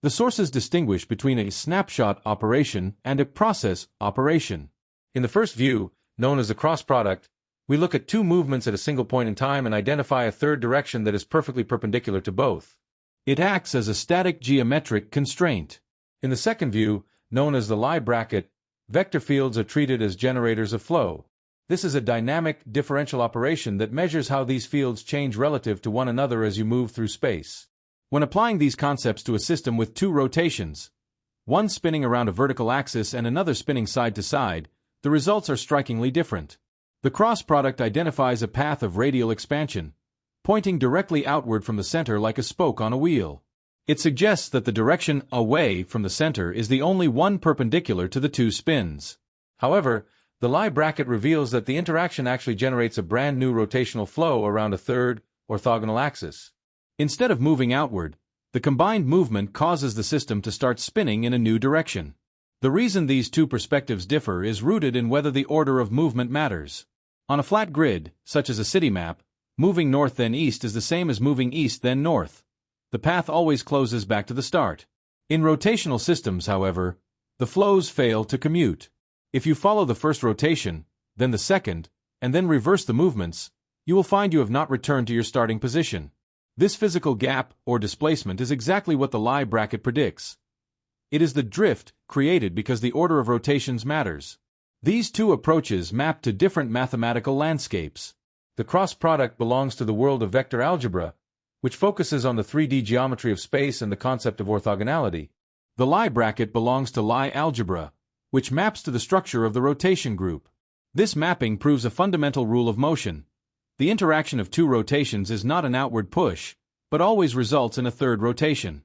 The sources distinguish between a snapshot operation and a process operation. In the first view, known as the cross product, we look at two movements at a single point in time and identify a third direction that is perfectly perpendicular to both. It acts as a static geometric constraint. In the second view, known as the Lie bracket, vector fields are treated as generators of flow. This is a dynamic differential operation that measures how these fields change relative to one another as you move through space. When applying these concepts to a system with two rotations, one spinning around a vertical axis and another spinning side to side, the results are strikingly different. The cross product identifies a path of radial expansion, pointing directly outward from the center like a spoke on a wheel. It suggests that the direction away from the center is the only one perpendicular to the two spins. However, the Lie bracket reveals that the interaction actually generates a brand new rotational flow around a third, orthogonal axis. Instead of moving outward, the combined movement causes the system to start spinning in a new direction. The reason these two perspectives differ is rooted in whether the order of movement matters. On a flat grid, such as a city map, moving north then east is the same as moving east then north. The path always closes back to the start. In rotational systems, however, the flows fail to commute. If you follow the first rotation, then the second, and then reverse the movements, you will find you have not returned to your starting position. This physical gap, or displacement, is exactly what the Lie bracket predicts. It is the drift created because the order of rotations matters. These two approaches map to different mathematical landscapes. The cross product belongs to the world of vector algebra, which focuses on the 3D geometry of space and the concept of orthogonality. The Lie bracket belongs to Lie algebra, which maps to the structure of the rotation group. This mapping proves a fundamental rule of motion. The interaction of two rotations is not an outward push, but always results in a third rotation.